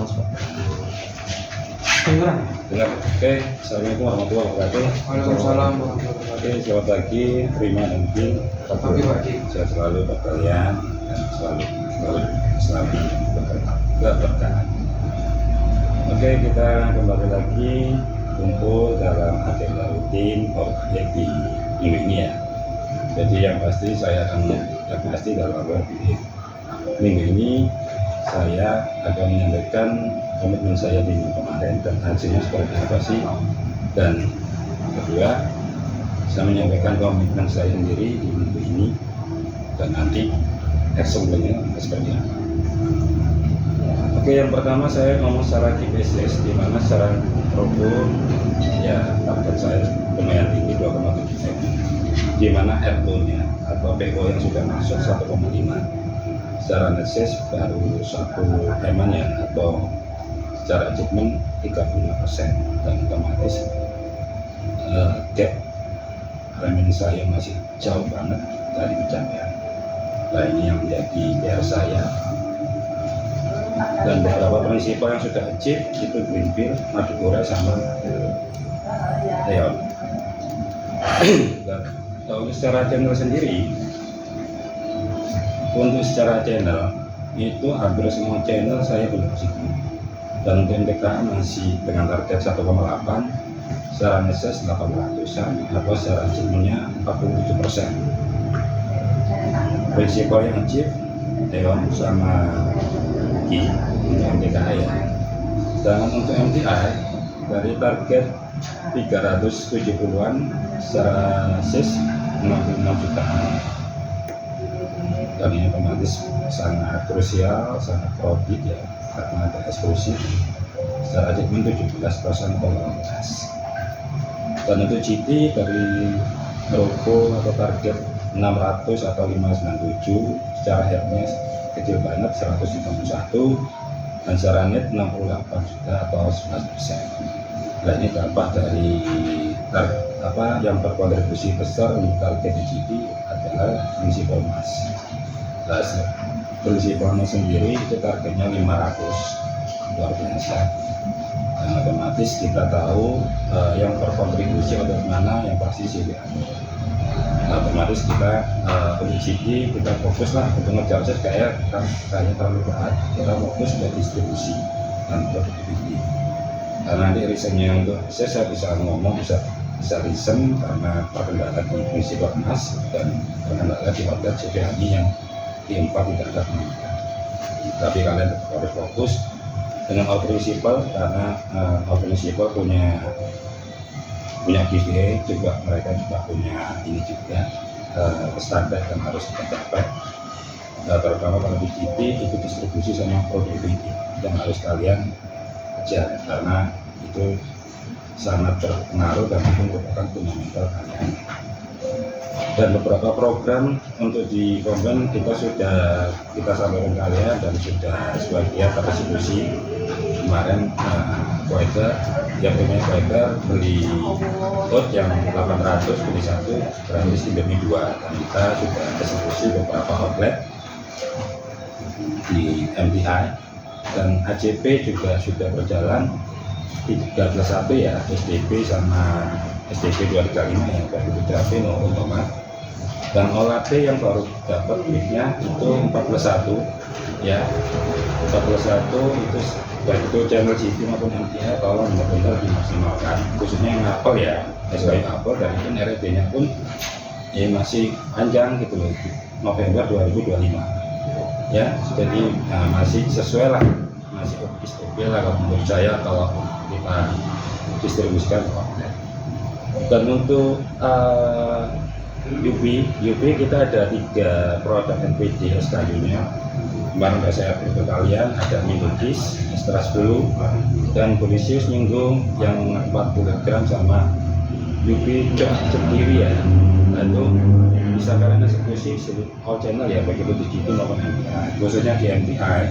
Mas Pak. Dengar. Oke, assalamualaikum warahmatullahi wabarakatuh. Waalaikumsalam Oke, warahmatullahi selamat pagi, terima dan mungkin Pagi, pagi. sehat selalu buat kalian dan selalu berberkah. Oke, kita kembali lagi kumpul dalam agenda rutin Orkade di minggu ini ya. Jadi yang pasti dalam minggu ini saya akan menyampaikan komitmen saya di minggu kemarin dan hasilnya seperti apa sih. Dan kedua, saya menyampaikan komitmen saya sendiri di minggu ini dan nanti eksekusinya seperti apa. Oke, yang pertama saya ngomong secara KPSS, di mana secara program ya target saya lumayan tinggi 2,7 M, di mana RO-nya atau PO yang sudah masuk 1,5, secara net sales baru 1 M ya, atau secara achievement 35%, dan otomatis gap revenue saya masih jauh banget dari pencapaian. Nah, ini yang menjadi PR saya. Dan beberapa prinsipal yang sudah achieve itu Greenfield, Madukura, sama Leon. Dan untuk secara channel sendiri, untuk secara channel itu hampir semua channel saya belum achieve. Dan untuk MTK masih dengan target 1,8, secara neses 800-an, atau secara achievementnya 47%. Prinsipal yang achieve Leon sama Ki untuk MTKI ya. Sedangkan untuk MTI dari target 370-an, secara SIS 66 juta. Dan ini otomatis sangat krusial, sangat profit ya, karena ada eksklusif. Secara achievement 17% atau 18. Dan untuk GT dari Robo atau target 600 atau 597, secara headnya kecil banget 151, dan secara net 68 juta atau 11%. Nah, ini dampak dari yang berkontribusi besar untuk target GT adalah prinsipal emas. Nah, prinsipal emas sendiri itu targetnya 500, luar biasa. Dan otomatis kita tahu yang berkontribusi untuk mana yang pasti CBA. Nah, otomatis kita untuk GT kita fokus lah untuk ngejar set kayaknya terlalu berat, kita fokus ke distribusi dan produktivity. Karena nanti reasonnya untuk saya bisa ngomong, bisa reason karena terkendala di prinsipal emas dan terkendala di order CPA yang di 4 tidak ada peningkatan. Tapi kalian tetap harus fokus dengan all principal, karena all principal punya giveaway juga, mereka juga punya ini juga standar yang harus tercapai. Terutama kalau di GT itu distribusi sama produktivity yang harus kalian kejar, karena itu sangat berpengaruh dan itu merupakan fundamental kalian. Dan beberapa program untuk di konven kita sampaikan kalian dan sudah sebagian tereksekusi. Kemarin Kuwaiter yang punya Kuwaiter beli bot yang 800, beli 1 gratis Indomie 2, dan kita sudah eksekusi beberapa outlet di MTI, dan ACP juga sudah berjalan 13.1 ya, SDP sama SDP 235 yang baru DAP maupun tomat. Dan OLAT yang baru dapat duitnya itu 41 ya, 41 itu baik itu channel GT maupun MTI tolong benar-benar dimaksimalkan, khususnya yang Apple ya, SKI Apple, dan itu RED nya pun ya masih panjang gitu loh, November 2025 ya. Jadi masih sesuai lah, masih oke lah kalau menurut saya kalau kita distribusikan ke outlet. Dan untuk UV kita ada 3 produk NPD SKU-nya. Kemarin saya beritahu kalian ada Minukis, Stras Blue, dan Polisius nyinggung yang 40 gram sama UV Cekiri ya. Lalu bisa kalian eksekusi all channel ya, baik itu di GT maupun MTI. Khususnya di MTI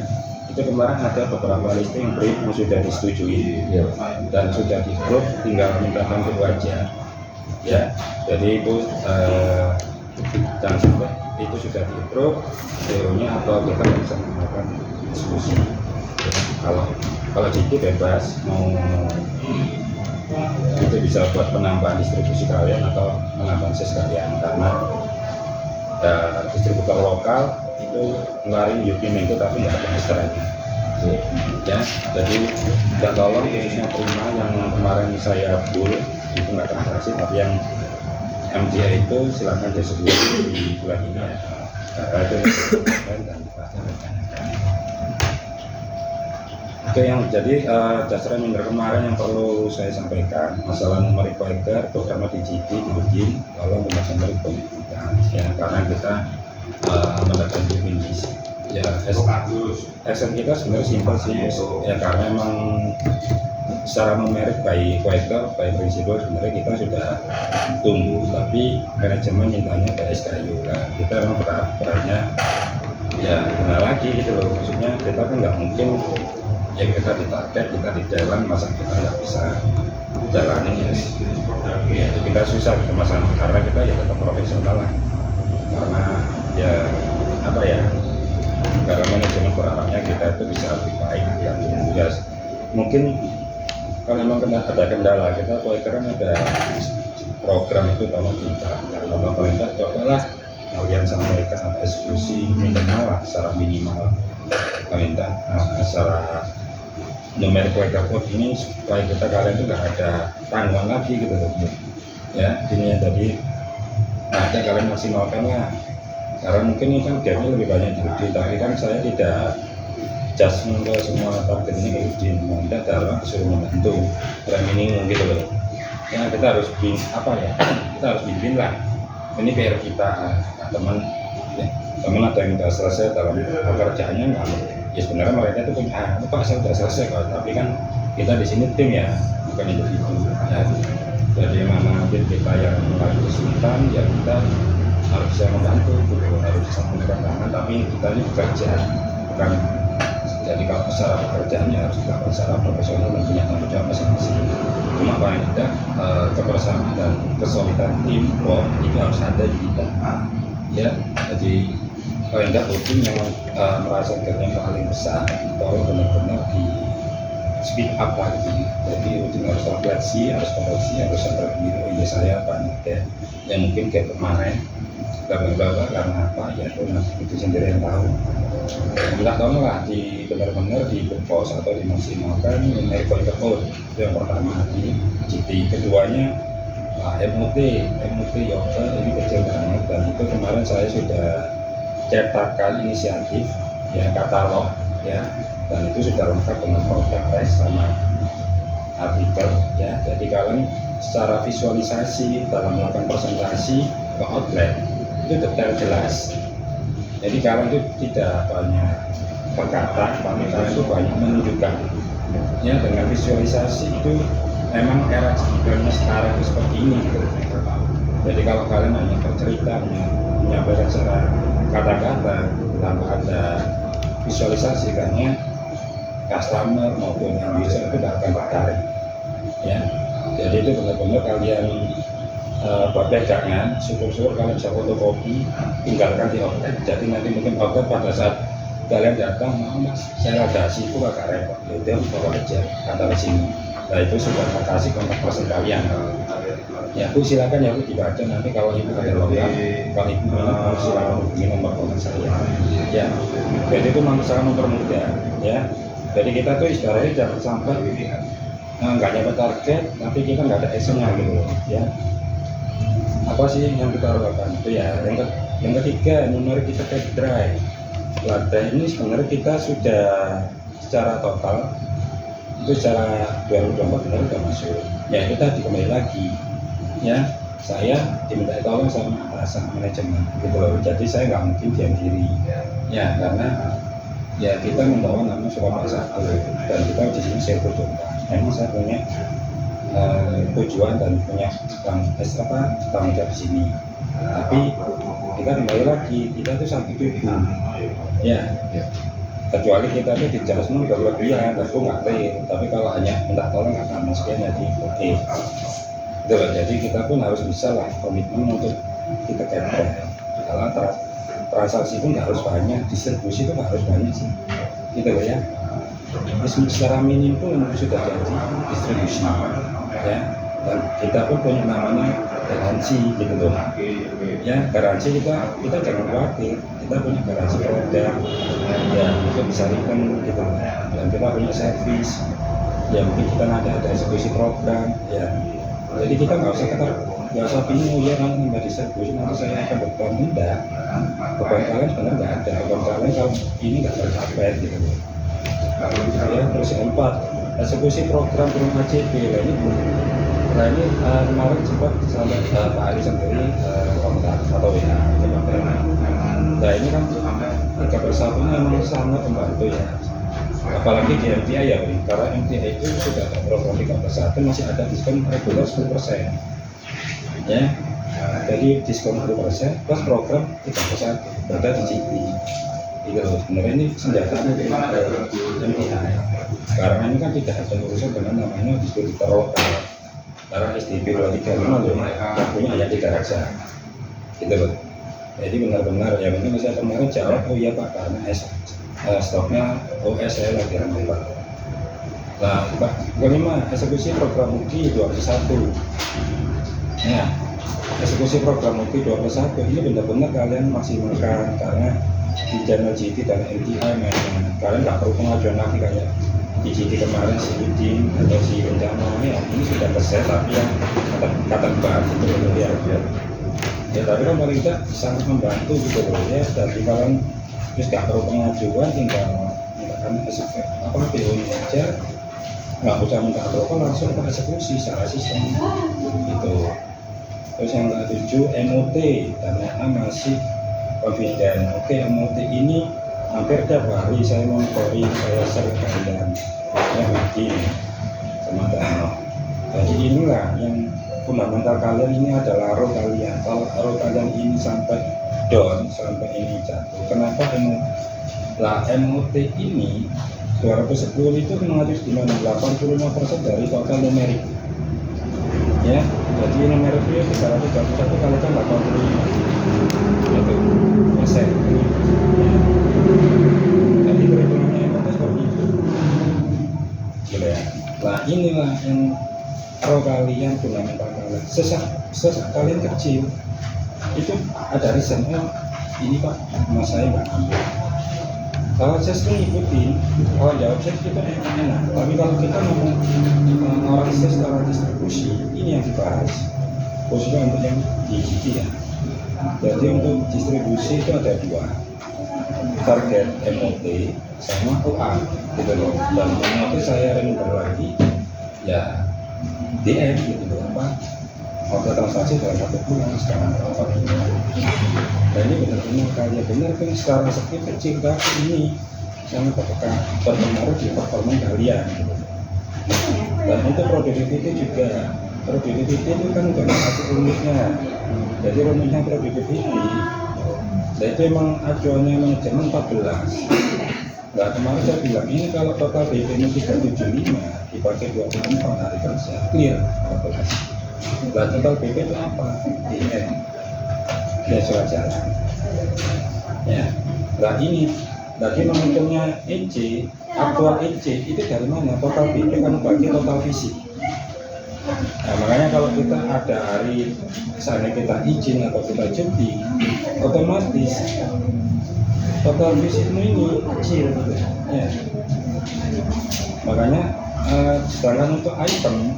itu kemarin ada beberapa listing brief yang sudah disetujui dan sudah di approve, tinggal mintakan itu aja ya. Jadi itu jangan sampai itu sudah di approve, nya atau kita bisa melakukan diskusi ya. Kalau GT bebas mau itu bisa buat penambahan distribusi kalian atau penambahan sales kalian, karena distributor lokal itu ngeluarin UPM itu tapi nggak ada extra-nya ya. Jadi nggak tolong khususnya Prima yang kemarin saya full itu nggak transaksi, tapi yang MGA itu silakan disebut di bulan ini ya. Itu dan Oke, yang jadi dasar minggu kemarin yang perlu saya sampaikan masalah nomor require terutama di GT diuji kalau menggunakan nomor pendidikan ya, karena kita mendapatkan definisi ya. Action kita sebenarnya simpel sih ya, karena memang secara numerik baik equator baik prinsipal sebenarnya kita sudah tunggu, tapi manajemen mintanya ke SKU lah. Kita memang beratnya ya gimana lagi gitu loh, maksudnya kita kan nggak mungkin ya kita di target, kita di jalan, masa kita nggak bisa jalanin ya itu kita susah gitu masalah, karena kita ya tetap profesional lah, karena ya apa ya, karena manajemen berharapnya kita itu bisa lebih baik dan ya mungkin kalau memang ada kendala kita kira ada program itu tolong kita kalau pemerintah cobalah kalian sampaikan ada eksekusi minimal lah, secara minimal pemerintah secara numerik wake up ini supaya kalian itu nggak ada tanggungan lagi gitu loh ya. Ini jadi ada kalian maksimalkan lah, karena mungkin ini kan gamenya lebih banyak di tapi kan saya tidak adjustment ke semua target ini ke Udin, tidak dalam disuruh membantu minimum gitu loh ya. Kita harus kita harus bimbing lah, ini PR kita teman ya, teman ada yang sudah selesai dalam pekerjaannya nggak ya, sebenarnya mereka itu punya Pak saya sudah selesai kok, tapi kan kita di sini tim ya, bukan individu ya. Jadi mana tim kita yang lagi kesulitan ya kita harus bisa membantu gitu, harus bisa memberikan tangan, tapi kita ini bekerja bukan. Jadi kalau secara pekerjaannya harus dilakukan secara profesional dan punya tanggung jawab masing-masing. Cuma paling tidak kebersamaan dan kesulitan tim itu harus ada di kita ya. Jadi paling tidak tim yang merasa kerjanya paling besar tolong benar-benar di speed up lagi. Jadi Udin harus refleksi, harus koreksi, harus sadar diri. Iya saya banyak ya mungkin kayak kemarin karena apa ya itu sendiri yang tahu. Enggak tahu lah benar-benar di pos atau dimaksimalkan nilai kualitas itu yang pertama di GT. Keduanya MUT yoga ini kecil banget, dan itu kemarin saya sudah cetakan inisiatif ya, katalog ya, dan itu sudah lengkap dengan produk tes sama artikel ya. Jadi kalian secara visualisasi dalam melakukan presentasi ke outlet itu detail jelas. Jadi kalian itu tidak banyak berkata, tapi kalian itu banyak menunjukkan ya, dengan visualisasi itu memang era digitalnya sekarang itu seperti ini gitu. Jadi kalau kalian hanya bercerita, menyampaikan secara kata-kata tanpa ada visualisasi, karena customer maupun yang user itu tidak akan tertarik ya. Jadi itu benar-benar kalian dagangan, syukur-syukur kalian bisa fotokopi, tinggalkan di outlet. Jadi nanti mungkin outlet pada saat kalian datang, mas saya ragasi itu agak repot, ya udah bawa aja kantor sini. Nah itu sudah kasih kontak person kalian ya. Bu silakan ya Bu dibaca, nanti kalau ibu ada logam, kalau ibu minat silakan hubungi nomor kontak saya ya. Jadi itu masalah mempermudah ya. Jadi kita tuh istilahnya jangan sampai nggak dapat target tapi kita nggak ada actionnya gitu ya. Apa sih yang kita lakukan itu ya. Yang ketiga, numerik kita take drive. Drive ini sebenarnya kita sudah secara total itu secara 2024 benar sudah masuk ya. Kita kembali lagi ya, saya diminta tolong sama atasan manajemen gitu loh. Jadi saya nggak mungkin diam diri ya, karena ya kita membawa nama Surabaya 1 dan kita di sini saya berjumpa. Memang saya punya tujuan dan punya tanggung jawab di sini. Tapi kita kembali lagi, kita itu satu tubuh ya. Kecuali kita itu di jasmu berlebihan, aku nggak real. Tapi kalau hanya minta tolong nggak akan sekian, jadi oke. Jadi kita pun harus bisa lah komitmen untuk kita capture. Kalau transaksi itu nggak harus banyak, distribusi itu nggak harus banyak sih. Gitu ya. secara minim pun sudah jadi distribusi, ya. Dan kita pun punya namanya garansi gitu loh, ya. Garansi kita jangan khawatir, kita punya garansi produk, ya, itu bisa return gitu, dan kita punya servis, ya. Mungkin kita nanti ada eksekusi program, ya. Jadi kita nggak usah bingung, ya nanti nggak distribusi nanti saya akan beban, enggak. Beban kalian benar nggak ada, beban kalian kalau ini nggak tercapai gitu loh. Ya, terus yang 4, eksekusi program rumah ACP. Nah ini kemarin sempat sampai Pak Ali sendiri kontak atau WA. Nah ini kan 3/1 memang sangat membantu, ya. Apalagi di MTI, ya, karena MTI itu sudah ada program 3/1, masih ada diskon reguler 10%, ya. Jadi diskon 10% plus program 3/1 berada di GP. Itu sebenarnya ini senjata untuk MTI, karena ini kan tidak ada urusan dengan namanya distributor lokal, karena SDP 235 loh, yang punya hanya 3 reksa gitu loh. Jadi benar-benar, ya mungkin saya kemarin jawab, oh iya Pak, karena stoknya OS saya lagi ramai Pak. Nah Pak, kelima, eksekusi program UKI 2/1. Nah, eksekusi program UKI 2/1 ini benar-benar kalian maksimalkan, karena di channel GT dan MTI kalian nggak perlu pengajuan lagi kayak di GT kemarin si Udin atau si Rencana, ya ini sudah keset, tapi yang kata banget itu loh, ya. Ya tapi kan paling tidak sangat membantu gitu loh, ya. Jadi kalian terus nggak perlu pengajuan, tinggal mintakan PO nya aja, nggak usah minta approval, langsung ke eksekusi secara sistem gitu. Terus yang ke-7, MOT, karena masih confident. Oke, MOT ini hampir tiap hari saya monitoring, saya share kalian, ya mungkin semacam. Jadi inilah yang fundamental kalian, ini adalah roh kalian. Kalau roh kalian ini sampai down, sampai ini jatuh, kenapa MOT? Lah MOT ini 210 itu mengatur di mana 85% dari total numerik, ya. Jadi numerik itu 331 kali kan 85 itu persen. Jadi perhitungannya MOT seperti itu, gitu ya. Nah inilah yang roh kalian, fundamental kalian. Sesak kalian kecil itu ada reason, oh ini Pak, mas saya nggak ambil. Kalau saya ngikutin, kalau jawab saya kita enak. Tapi kalau kita ngomong analisis secara distribusi, ini yang dibahas khususnya untuk yang di GT, ya. Jadi untuk distribusi itu ada 2, target MOT sama OA gitu loh. Dan MOT saya render lagi, ya DM gitu loh, apa order transaksi dalam 1 bulan sekarang berapa. Dan ini benar-benar kalian benar kan secara sekit kecil, tapi ini sangat berpengaruh di performa kalian gitu. Dan untuk productivity juga, productivity itu kan bukan satu rumusnya. Jadi rumusnya productivity, nah itu emang acuannya manajemen 14. Nah kemarin saya bilang ini kalau total BP nya 375 dipakai 24 hari kerja clear 14. Nah total BP itu apa? DM, ya surat jalan, ya. Nah ini lagi menghitungnya EC, aktual EC itu dari mana? Total BP kan bagi total fisik. Nah makanya kalau kita ada hari misalnya kita izin atau kita cuti, otomatis total fisikmu ini kecil gitu, ya. Makanya sedangkan untuk item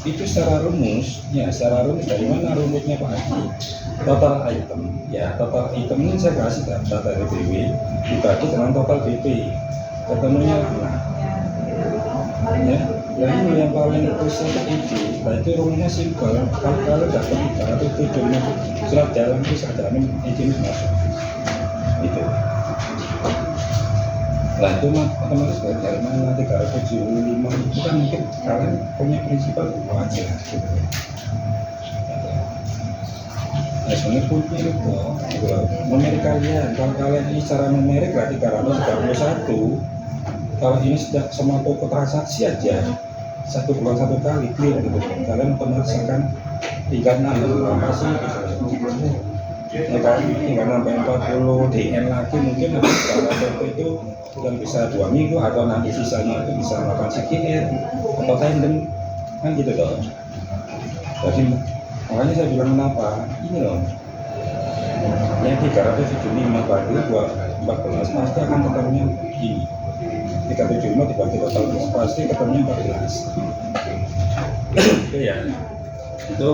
itu secara rumus, ya secara rumus dari mana rumusnya Pak Adi? Total item, ya total item ini saya kasih data dari BW dibagi dengan total BP, ketemunya 6, ya. Nah ini yang paling krusial itu, nah itu rumusnya simpel. Kalau dapat 375 surat jalan itu saja izin masuk itu. Nah itu otomatis dari mana 375 itu kan mungkin kalian punya prinsipal wajar gitu. Nah sebenarnya punya itu numerik kalian, kalau kalian ini secara numerik berarti 331. Kalau ini sudah semua toko transaksi aja 1 bulan 1 kali clear gitu, kalian otomatis akan 36 apa sih gitu. tinggal sampai 40 DN lagi mungkin kalau itu yang bisa 2 minggu atau nanti sisanya itu bisa melakukan CKR atau tandem kan gitu dong. Jadi makanya saya bilang kenapa ini loh yang 375 bagi 14 pasti akan ketemunya ini 375 dibagi total pasti ketemunya 14 itu ya itu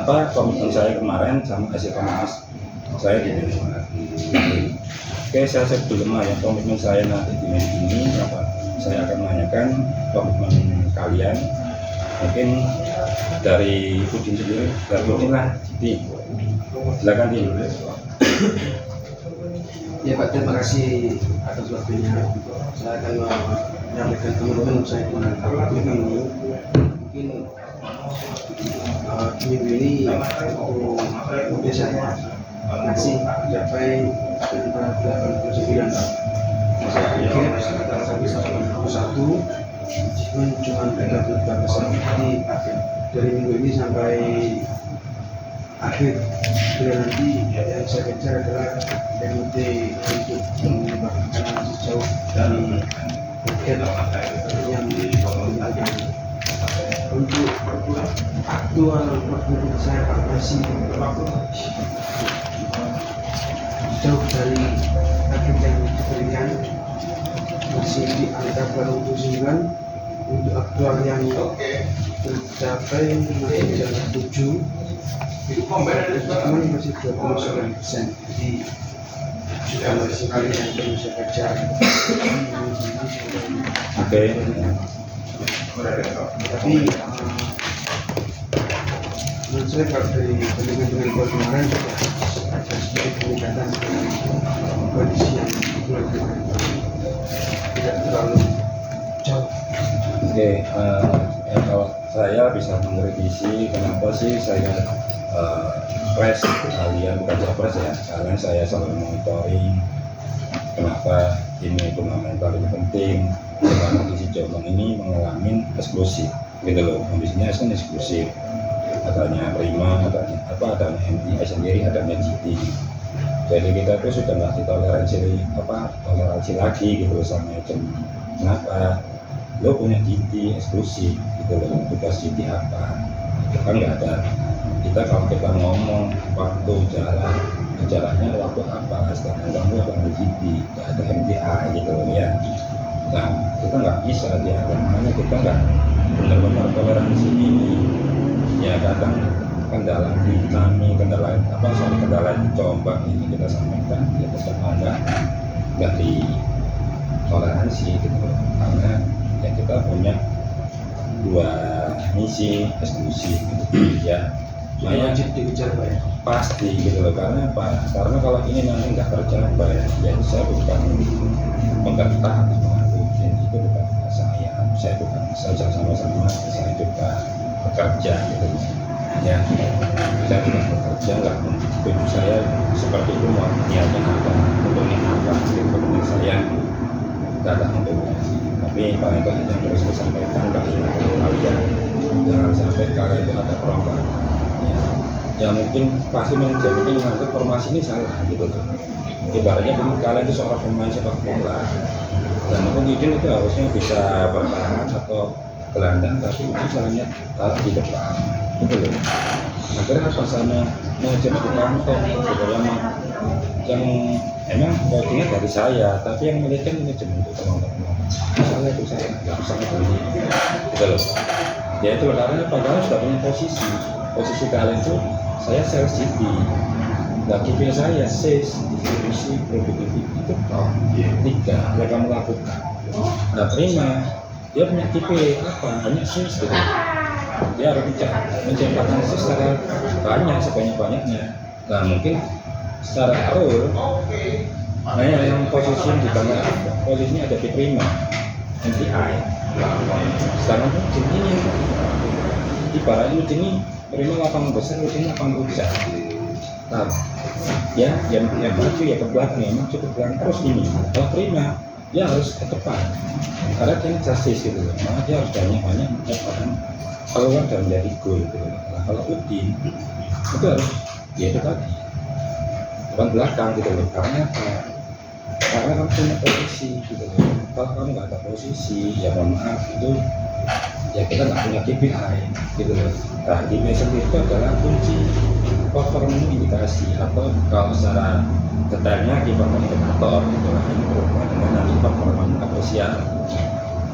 komitmen saya kemarin sama hasil kemas saya di oke saya sebelum ya komitmen saya nanti di ini saya akan menanyakan komitmen kalian mungkin dari Udin sendiri dari Udin lah silakan Din. Ya Pak, terima kasih atas waktunya. Saya akan menyampaikan teman-teman saya tentang minggu ini. Mungkin minggu ini untuk saya masih mencapai sekitar 89. Saya pikir sekitar 181 cuma 34%. Jadi dari minggu ini sampai akhir bulan nanti yang saya kejar adalah MUT untuk mengembangkan sejauh dari target yang dilakukan. Untuk aktual produktivitas saya Pak masih jauh dari target yang diberikan, masih di angka 29. Untuk aktual yang tercapai masih di angka 7. Teman masih 29%. Jadi sudah masih banyak yang perlu saya kejar. Oke. Tapi menurut saya kalau dari dengan buat kemarin ada sedikit peningkatan kondisi yang tidak terlalu jauh. Oke, kalau saya bisa mengkritisi kenapa sih saya press kalian bukan capres ya, karena saya selalu monitoring kenapa ini fundamental ini penting karena kondisi Jombang ini mengalami eksklusif gitu loh, kondisinya kan eksklusif, adanya Prima, adanya MTI sendiri, adanya GT. Jadi kita tuh sudah nggak toleransi lagi gitu loh sama itu. Kenapa? Lo punya GT eksklusif gitu loh, tugas GT apa? Itu kan nggak ada. Kalau kita ngomong waktu jaraknya waktu apa, sekarang kamu akan GT, nggak ada MTI gitu loh ya. Nah kita nggak bisa dianggap, makanya kita nggak benar-benar toleransi ini. Ya kadang kendala di kami, kendala di Jombang ini kita sampaikan, ya tetap nggak di toleransi gitu loh. Karena ya kita punya 2 misi eksklusif gitu ya. Wajib dikejar Pak ya? Pasti gitu loh, karena apa? Karena kalau ini nanti nggak tercapai ya saya bukan menggertak atau mengakuin, itu bukan saya bukan saja sama-sama saya juga bekerja gitu ya, saya juga bekerja nggak tujuh saya seperti itu mau niatnya apa, untungnya apa, itu saya datang untuk tapi paling itu yang harus saya sampaikan ke kalian, jangan sampai kalian itu ada perubahan ya mungkin pasti manajemen ini menganggap formasi ini salah gitu loh. Ibaratnya kalian itu seorang pemain sepak bola dan mungkin itu harusnya bisa bertahan atau gelandang, tapi misalnya taruh di depan gitu loh. Akhirnya apa sama manajemen di kantor gitu yang emang coachingnya dari saya, tapi yang milihkan manajemen itu teman-teman. Misalnya itu saya nggak bisa begini gitu loh. Ya itu karena padahal sudah punya posisi kalian itu saya sales GP, nah KPI saya sales, distribusi, produktivitas itu 3 yang kamu lakukan. Nah Prima dia punya KPI apa? Banyak sales gitu. Dia harus menciptakan sales secara banyak, sebanyak-banyaknya. Nah mungkin secara role, nah yang posisi di tengah posisinya ada di Prima, MTI. Sekarang Udin ini ibaratnya Udin ini Prima lapang besar, Udin lapang besar. Nah, ya yang maju ya ke belakang, yang maju ke belakang terus ini. Kalau Prima dia harus ke depan, karena dia justice gitu, maka dia harus banyak menciptakan peluang dan menjadi gol gitu. Nah, kalau Udin itu harus ya itu tadi bukan belakang gitu loh. Karena apa? Karena kamu punya posisi gitu loh. Kalau kamu nggak ada posisi, ya mohon maaf itu ya kita nggak punya KPI gitu loh. Nah, KPI sendiri itu adalah kunci performa indikasi atau kalau secara detailnya performa indikator gitu lah. Ini berhubungan dengan nanti performa apresial.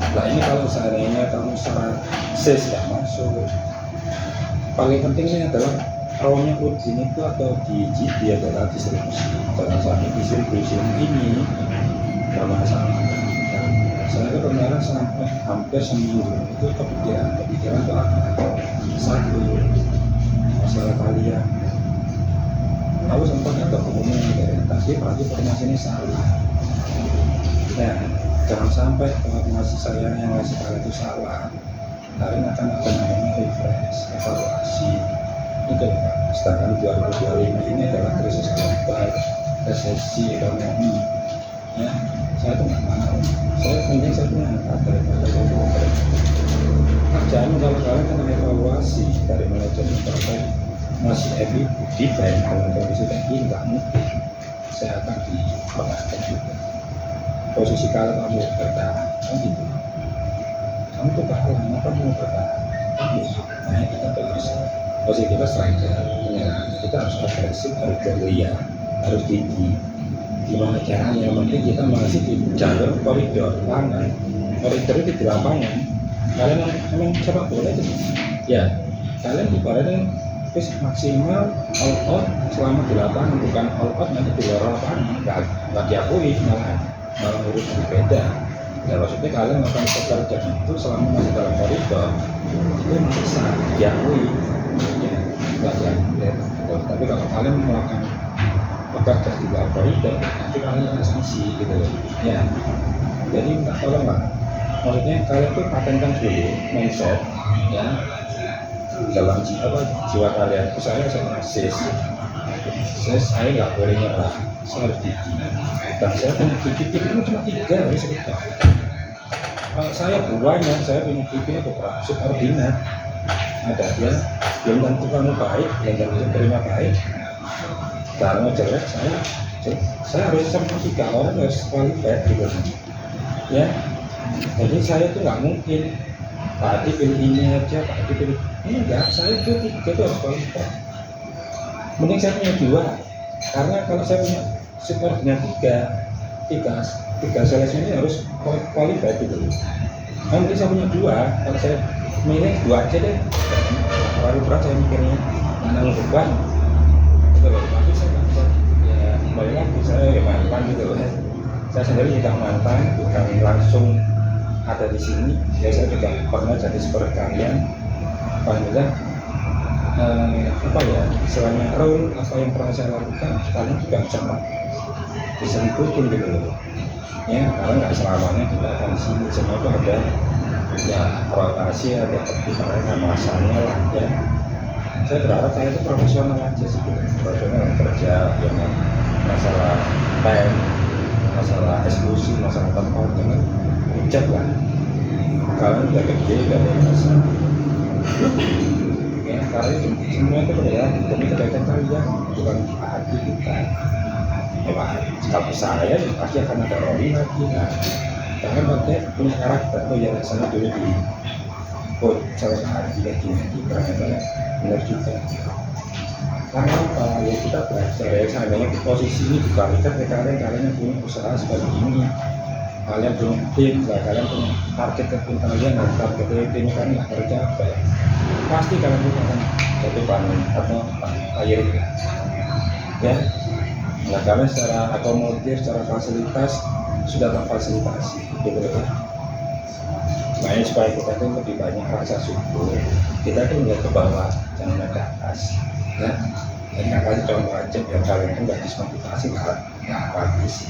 Nah ini kalau seandainya kamu secara sales nggak masuk, paling pentingnya adalah rawnya udin itu atau di GD adalah distribusi. Jangan sampai distribusi ini bermasalah. Saya kemarin sampai hampir seminggu itu kepikiran itu apa? Satu, masalah kalian. Tahu sempat ada umumnya dari tadi berarti informasi ini salah. Nah, jangan sampai informasi saya yang ngasih kalian itu salah. Kalian akan ada namanya refresh, evaluasi. Itu Pak. Sedangkan 2025 ini adalah krisis global, resesi ekonomi. Ya, saya itu nggak mau. Saya punya angka daripada saya kerjaan kalau kalian kena evaluasi dari manajemen sampai masih defend dengan kondisi kayak gini nggak mungkin saya akan dipegangkan juga. Posisi kalau kamu bertahan kan gitu, kamu tuh kalah, kenapa kamu bertahan? Makanya kita terus posisi kita striker, menyerang, kita harus agresif, harus ceria, harus tinggi. Gimana caranya? Yang penting kita masih di jalur koridor lapangan. Koridor itu di lapangan. Kalian memang sepak bola itu, ya kalian ibaratnya terus maksimal all out selama di lapangan, bukan all out nanti di luar lapangan. Nggak diakui, malah urus berbeda. Ya maksudnya kalian melakukan pekerjaan itu selama masih dalam koridor itu bisa diakui, ya nggak diakui. Tapi kalau kalian melakukan bekerja di luar koridor, nanti kalian kena sanksi gitu loh. Ya, jadi minta tolong lah. Maksudnya kalian tuh patenkan dulu mindset, ya dalam jiwa kalian. Saya nggak boleh nyerah, saya harus gigi. Dan saya punya gigi itu cuma 3 hari sekitar. Saya banyak, saya punya gigi beberapa subordinat. Ada ya, belum tentu kamu baik, belum tentu terima baik. Karena jelek saya harus sama 3 orang harus qualified gitu, ya. Jadi saya tuh nggak mungkin Pak Adi pilih ini aja, Pak Adi pilih enggak. Saya itu 3 itu harus qualified. Mending saya punya 2, karena kalau saya punya subordinat 3 sales ini harus qualified gitu. Nah, mending saya punya 2, kalau saya milih 2 aja deh. Terlalu berat saya mikirnya, mana beban. Tapi saya nggak bisa, ya kembali lagi saya ya mantan gitu loh. Saya sendiri juga mantan, bukan langsung ada di sini. Ya saya juga pernah jadi seperti kalian. Alhamdulillah, apa ya istilahnya role apa yang pernah saya lakukan kalian juga bisa ikutin gitu loh. Ya karena nggak selamanya kita akan di sini, semua itu ada ya rotasi, ada pertimbangan masanya lah ya. Saya berharap saya itu profesional aja sih, profesional kerja yang masalah time, masalah eksklusi, masalah tempat, jangan ucap lah. Kalian udah gede, udah dewasa. Ya, karena semua itu adalah demi kebaikan kalian, bukan hati kita. Ya Pak, kalau saya pasti akan ada Roli lagi. Nah, kalian pakai punya karakter. Oh ya, sana dulu di saya hati kayak gini, karena benar juga. Karena apa? Ya kita belajar ya, seandainya posisi ini dibalikan ke kalian yang punya usaha seperti ini, kalian punya tim, kalian punya target tim kalian, dan target tim kalian nggak tercapai, pasti kalian juga akan jatuh bangun atau air ya. Nah kalian secara akomodir, secara fasilitas sudah terfasilitasi gitu ya. Makanya supaya kita itu lebih banyak rasa syukur, kita itu melihat ke bawah, jangan ke atas ya. Dan nggak kasih contoh aja biar kalian itu nggak dismotivasi, nggak bagus.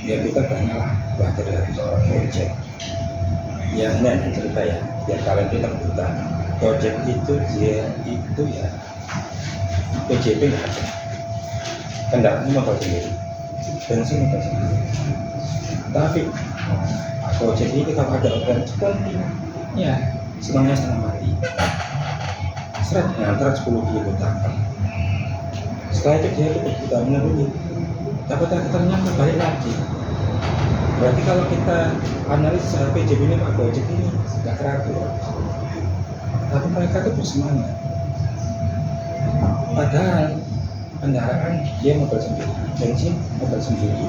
Biar kita banyaklah belajar dari seorang project. Ya ini ada cerita ya, biar kalian itu terbuka. Project itu dia itu ya PJP nggak ada, kendaraan motor sendiri, bensin motor sendiri. Tapi project ini kalau ada organ seperti ya senangnya setengah mati. Seret ngantar 10 kilo tanpa Setelah itu dia tuh kita menuruni, tapi ternyata balik lagi. Berarti kalau kita analisa PJB ini Pak Gojek ini nggak teratur, tapi mereka tuh bersemangat. Padahal kendaraan dia mobil sendiri, bensin mobil sendiri.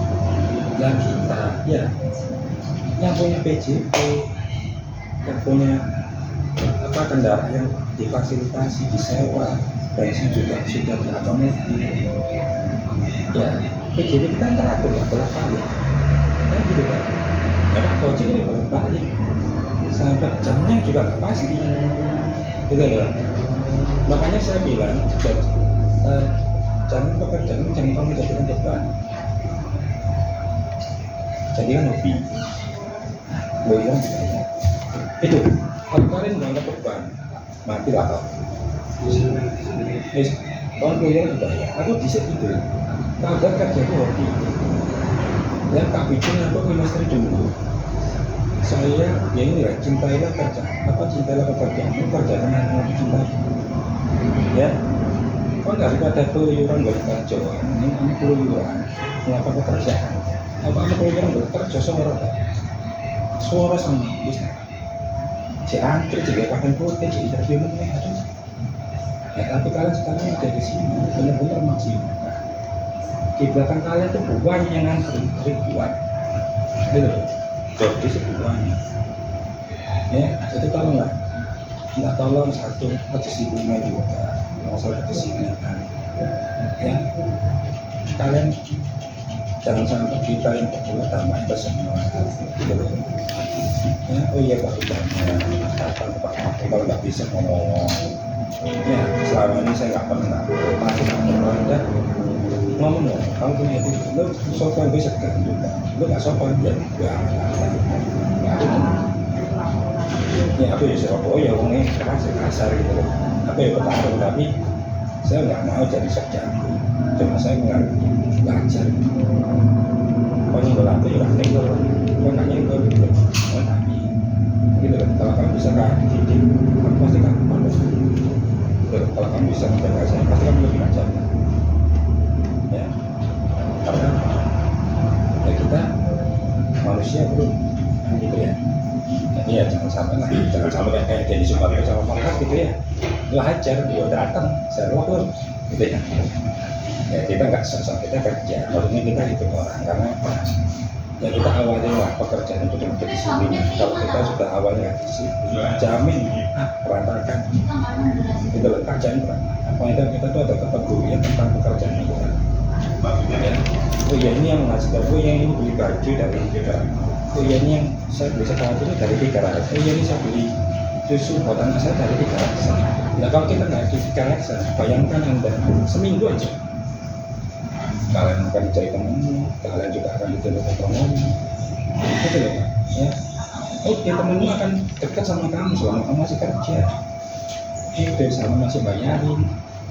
Yang kita ya yang punya PJB, yang punya kendaraan yang difasilitasi, disewa, bensin juga sudah diakomodir. Ya PJB kita teratur ya bolak-balik. Kan gitu kan? Karena Gojek ini bolak-balik sampai jamnya juga nggak pasti, gitu loh. Makanya saya bilang jangan pekerjaan jangan kamu jadikan beban, jadikan hobi. Lo yang banyak itu kalau kalian nggak ada beban mati lah kau. Kalau lo yang dibayar, aku bisa itu. Kalau kerja itu hobi. Dan tak bikin aku chemistry dulu. Saya ya ini lah, cintailah kerja. Apa cintailah pekerjaan? Pekerjaan yang aku cintai. Ya, kau daripada keluyuran bekerja, ini keluyuran. Mengapa pekerjaan? Apa keluyuran bekerja suara sama bisa. Si antri juga pakai putih, si interview mana ada. Ya tapi kalian sekarang ada di sini, benar-benar maksimal. Di belakang kalian tuh banyak yang ngantri ribuan, gitu loh. Jadi sebuahnya, ya. Jadi kalau nggak tolong satu kedisiplinan juga, masalah kedisiplinan, ya. Kalian jangan sampai kita yang berdua tambah itu semua, gitu loh. Ya, oh iya Pak Bidangnya, kapan Pak kalau nggak bisa ngomong, ya selama ini saya nggak pernah, masih nggak pernah ada. Ngomong dong, kamu punya itu, lo sopan gue segan juga, lo gak sopan ya, aku ya Surabaya, ya orangnya kasar gitu loh, aku ya bertarung, tapi saya nggak mau jadi segan, cuma saya nggak belajar, kalau nyenggol aku ya nggak nyenggol, kalau nggak nyenggol gitu, tapi gitu loh, kalau kamu bisa didik, kamu pasti kamu malu, kalau kamu bisa menjaga saya, pasti kamu lebih ajar. Ya, karena ya kita manusia belum gitu ya. Jadi ya jangan sampai kayak Denny Sumargo sama Farhat gitu ya. Lo hajar, dia datang, saya lolos gitu ya. Ya kita nggak sosok kita kerja, maksudnya kita itu orang karena apa? Ya kita awalnya lah pekerjaan itu dengan kedisiplinan. Kalau kita sudah awalnya disiplin, jamin berantakan. Itu loh kerjaan berantakan. Apa kita tuh ada kepedulian tentang pekerjaan kita. Ya. Oh ya ini yang menghasilkan, oh yang ini beli baju dari Tiga, oh ya ini yang saya beli sepatu ini dari Tiga, oh ya ini saya beli susu buat anak saya dari Tiga. Nah kalau kita nggak di Tiga, bayangkan Anda seminggu aja kalian akan dicari temanmu, kalian juga akan dituntut ekonomi, gitu loh Pak. Ya, oke temenmu akan dekat sama kamu selama kamu masih kerja, itu sama masih bayarin.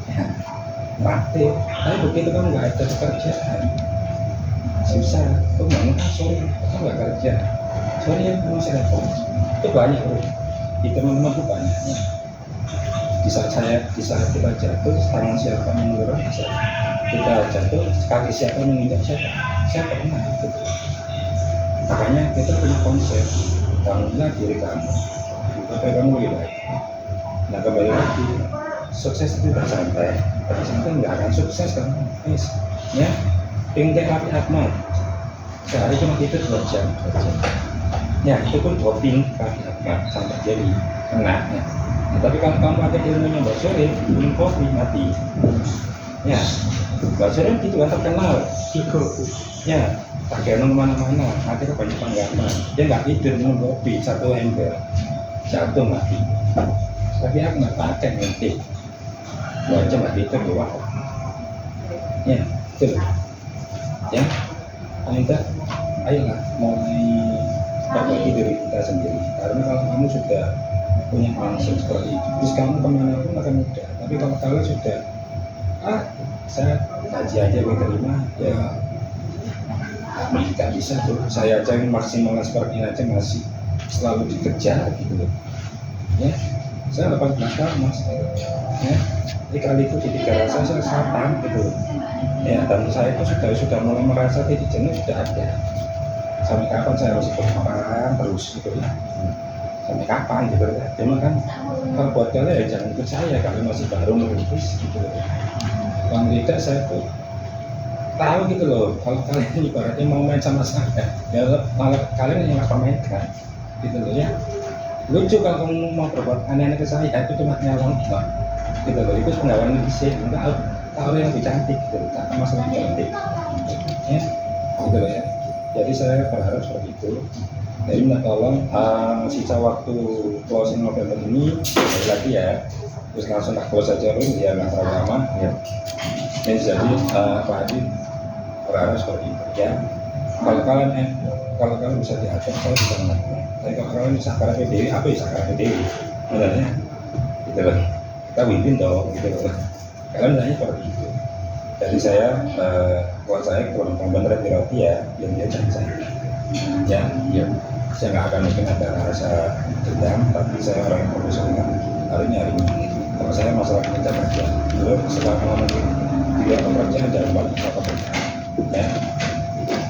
Ya. Mati, tapi begitu kan nggak ada pekerjaan susah, kok nggak sorry, kok nggak kerja, sorry ya kamu saya repot, itu banyak bro, di teman-teman itu banyak. Di saat kita jatuh, tangan siapa yang menggerak, kita jatuh, kaki siapa yang menginjak siapa pernah itu. Makanya kita punya konsep, bangunlah diri kamu, supaya kamu lebih baik. Nah kembali lagi, sukses itu tidak santai, tapi santai nggak akan sukses kan? Ya, tinggal api akmal, sehari cuma kita 2 jam. Ya itu pun doping api akmal sampai jadi kena. Ya. Nah, tapi kalau kamu pakai ilmunya Mbak Sore, minum kopi mati. Ya, Mbak Sore itu kan terkenal. Ya, pakai mana-mana, akhirnya banyak pengalaman. Dia nggak tidur minum kopi 1 ember, jatuh mati. Tapi aku nggak pakai nanti. 2 jam mati itu keluar. Ya, betul. Ya, minta, ayolah mulai perbaiki diri kita sendiri. Karena kalau kamu sudah punya mindset seperti itu, terus kamu kemana pun akan mudah. Tapi kalau kalian sudah, saya gaji aja gue terima, ya nggak bisa tuh. Saya aja yang maksimal seperti ini aja masih selalu dikejar gitu loh. Ya, saya lepas belakang mas, ya. Jadi kali itu di tiga rasa saya selatan gitu, ya. Dan saya itu sudah mulai merasa titik jenuh sudah ada. Sampai kapan saya harus ikut orang terus gitu ya? Sampai kapan gitu ya? Cuma kan kalau buat kalian ya jangan ikut saya, kalian masih baru merintis gitu. Kalau tidak saya tuh tahu gitu loh, kalau kalian ibaratnya mau main sama saya, ya malah kalian yang nggak mainkan, gitu loh ya. Lucu kalau kamu mau berbuat aneh-aneh ke saya, itu cuma nyalon enggak, gitu loh. Itu penggalan fisik, enggak tahu yang lebih cantik, gitu loh. Tak masalah cantik, ya, gitu loh ya. Jadi saya berharap seperti itu. Jadi minta tolong sisa waktu closing November ini sekali lagi ya, terus langsung tak close saja Rum, biar nggak terlalu lama. Ya. Jadi Pak Adi berharap seperti itu ya. Kalau kalian bisa diajak, saya bisa mengerti. Tapi kalau kalian bisa karena PDW, apa ya karena PDW? Sebenarnya, gitu loh. Kita win-win dong, gitu loh. Kalian nanya seperti itu. Jadi saya, buat saya kalau benar roti ya, yang dia cari saya. Ya. Saya nggak akan mungkin ada rasa dendam, tapi saya orang yang profesional. Hari ini. Kalau saya masalah kerja kerja, dulu setelah ngomong tidak pekerjaan jangan balik ke pekerjaan. Ya,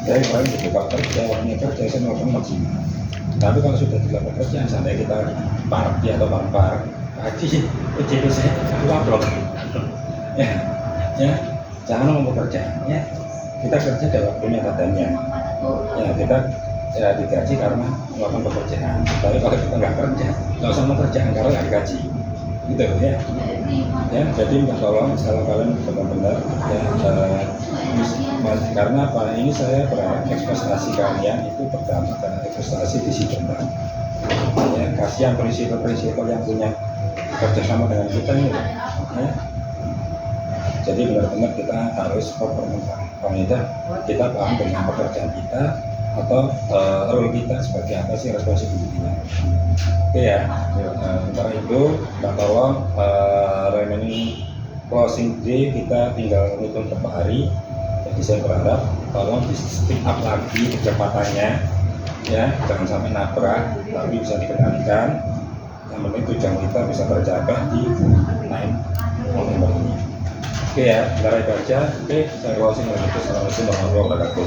saya kemarin gitu, kalau kerja waktunya kerja saya melakukan maksimal. Tapi kalau sudah dilakukan pekerjaan, sampai kita party atau parpar, pagi, jadi saya blok. Ya, jangan ngomong pekerjaan. Ya, kita kerja dalam waktunya katanya. Ya, kita digaji karena melakukan pekerjaan. Tapi kalau kita nggak kerja, nggak usah mau kerjaan karena nggak digaji. Gitu ya. Ya, jadi minta tolong kalau kalian benar-benar ya, karena apa ini saya berharap ekspektasi kalian itu pertama karena ekspektasi di situ ya, kasihan prinsipal yang punya kerjasama dengan kita ini ya. Jadi benar-benar kita harus kita paham dengan pekerjaan kita atau role kita sebagai apa sih responsibility-nya. Oke ya, sementara itu kita tolong remaining closing day kita tinggal hitung beberapa hari. Jadi saya berharap tolong di speed up lagi kecepatannya ya, jangan sampai nabrak tapi bisa dikendalikan. Yang penting tujuan kita bisa tercapai di 9 November ini. Oke ya, sebentar itu aja. Oke, saya closing lagi. Assalamualaikum warahmatullahi wabarakatuh.